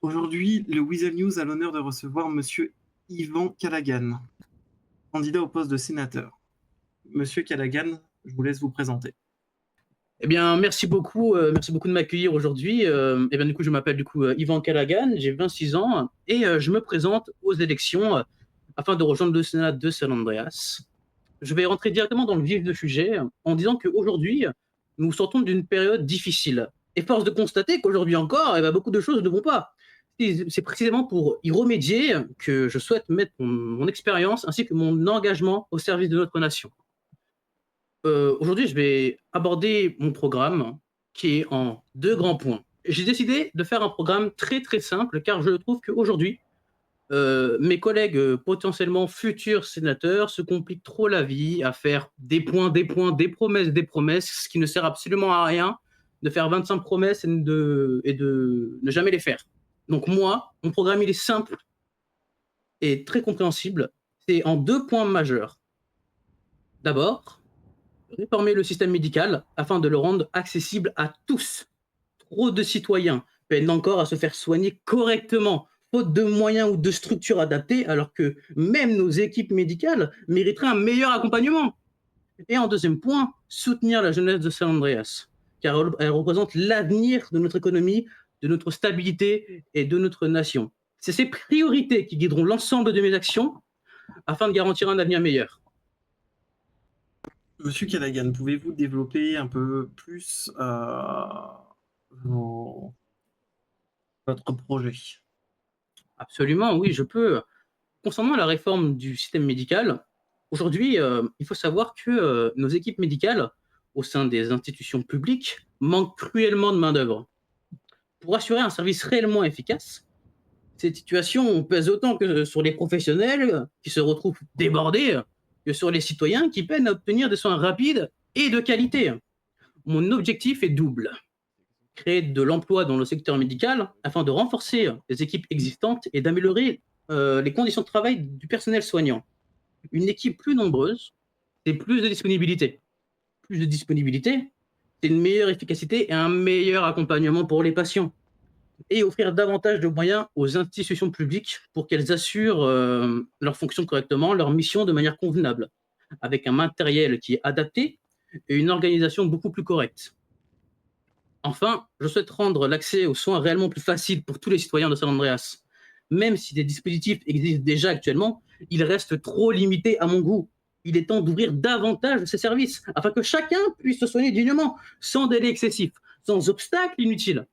Aujourd'hui, le Weasel News a l'honneur de recevoir Monsieur Ivan Callaghan, candidat au poste de sénateur. Monsieur Callaghan, je vous laisse vous présenter. Eh bien, merci beaucoup de m'accueillir aujourd'hui. Eh bien, du coup, je m'appelle Ivan Callaghan, j'ai 26 ans et je me présente aux élections afin de rejoindre le Sénat de San Andreas. Je vais rentrer directement dans le vif du sujet en disant qu'aujourd'hui, nous sortons d'une période difficile. Et force de constater qu'aujourd'hui encore, eh bien, beaucoup de choses ne vont pas. C'est précisément pour y remédier que je souhaite mettre mon expérience ainsi que mon engagement au service de notre nation. Aujourd'hui, je vais aborder mon programme qui est en 2 grands points. J'ai décidé de faire un programme très, très simple car je trouve qu'aujourd'hui, mes collègues, potentiellement futurs sénateurs se compliquent trop la vie à faire des points, des promesses, ce qui ne sert absolument à rien de faire 25 promesses et de ne jamais les faire. Donc moi, mon programme, il est simple et très compréhensible. C'est en 2 points majeurs. D'abord, réformer le système médical afin de le rendre accessible à tous. Trop de citoyens peinent encore à se faire soigner correctement, faute de moyens ou de structures adaptées, alors que même nos équipes médicales mériteraient un meilleur accompagnement. Et en deuxième point, soutenir la jeunesse de San Andreas, car elle représente l'avenir de notre économie, de notre stabilité et de notre nation. C'est ces priorités qui guideront l'ensemble de mes actions afin de garantir un avenir meilleur. Monsieur Callaghan, pouvez-vous développer un peu plus vos- votre projet? Absolument, oui, je peux. Concernant la réforme du système médical, aujourd'hui, il faut savoir que nos équipes médicales, au sein des institutions publiques, manquent cruellement de main-d'œuvre. Pour assurer un service réellement efficace, cette situation pèse autant que sur les professionnels qui se retrouvent débordés que sur les citoyens qui peinent à obtenir des soins rapides et de qualité. Mon objectif est double: créer de l'emploi dans le secteur médical afin de renforcer les équipes existantes et d'améliorer les conditions de travail du personnel soignant. Une équipe plus nombreuse, c'est plus de disponibilité. Plus de disponibilité, c'est une meilleure efficacité et un meilleur accompagnement pour les patients. Et offrir davantage de moyens aux institutions publiques pour qu'elles assurent leurs fonctions correctement, leur mission de manière convenable, avec un matériel qui est adapté et une organisation beaucoup plus correcte. Enfin, je souhaite rendre l'accès aux soins réellement plus facile pour tous les citoyens de San Andreas. Même si des dispositifs existent déjà actuellement, ils restent trop limités à mon goût. Il est temps d'ouvrir davantage de ces services afin que chacun puisse se soigner dignement, sans délai excessif, sans obstacle inutile.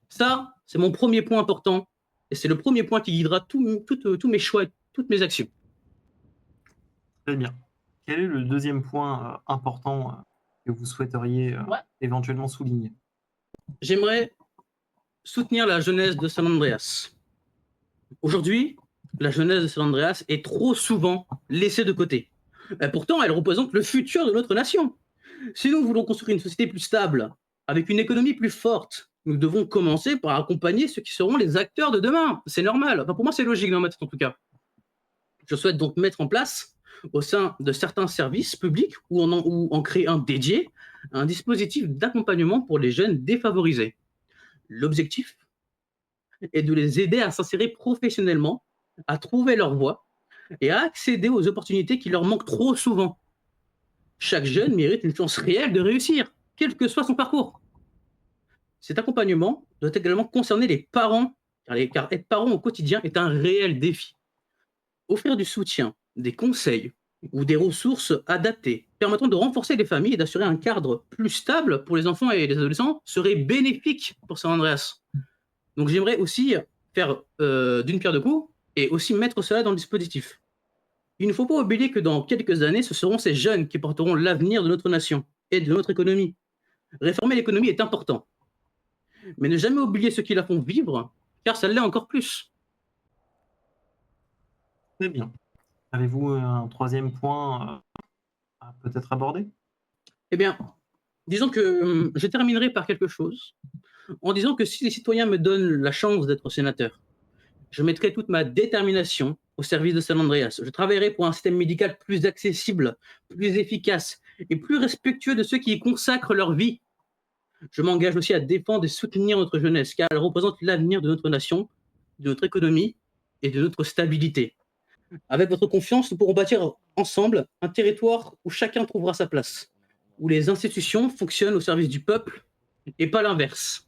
Ça, c'est mon premier point important et c'est le premier point qui guidera tous mes choix, toutes mes actions. Très bien. Quel est le deuxième point important que vous souhaiteriez Ouais. éventuellement souligner? J'aimerais soutenir la jeunesse de San Andreas. Aujourd'hui, la jeunesse de San Andreas est trop souvent laissée de côté. Et pourtant, elle représente le futur de notre nation. Si nous voulons construire une société plus stable, avec une économie plus forte, nous devons commencer par accompagner ceux qui seront les acteurs de demain. C'est normal. Enfin, pour moi, c'est logique dans ma tête en tout cas. Je souhaite donc mettre en place, au sein de certains services publics ou en créer un dédié, un dispositif d'accompagnement pour les jeunes défavorisés. L'objectif est de les aider à s'insérer professionnellement, à trouver leur voie et à accéder aux opportunités qui leur manquent trop souvent. Chaque jeune mérite une chance réelle de réussir, quel que soit son parcours. Cet accompagnement doit également concerner les parents, car être parent au quotidien est un réel défi. Offrir du soutien, des conseils ou des ressources adaptées permettant de renforcer les familles et d'assurer un cadre plus stable pour les enfants et les adolescents serait bénéfique pour San Andreas. Donc j'aimerais aussi faire d'une pierre deux coups et aussi mettre cela dans le dispositif. Il ne faut pas oublier que dans quelques années, ce seront ces jeunes qui porteront l'avenir de notre nation et de notre économie. Réformer l'économie est important, mais ne jamais oublier ceux qui la font vivre, car ça l'est encore plus. Très bien. Avez-vous un troisième point à peut-être aborder? Eh bien, disons que je terminerai par quelque chose, en disant que si les citoyens me donnent la chance d'être sénateur, je mettrai toute ma détermination au service de San Andreas. Je travaillerai pour un système médical plus accessible, plus efficace et plus respectueux de ceux qui y consacrent leur vie. Je m'engage aussi à défendre et soutenir notre jeunesse, car elle représente l'avenir de notre nation, de notre économie et de notre stabilité. Avec votre confiance, nous pourrons bâtir ensemble un territoire où chacun trouvera sa place, où les institutions fonctionnent au service du peuple et pas l'inverse.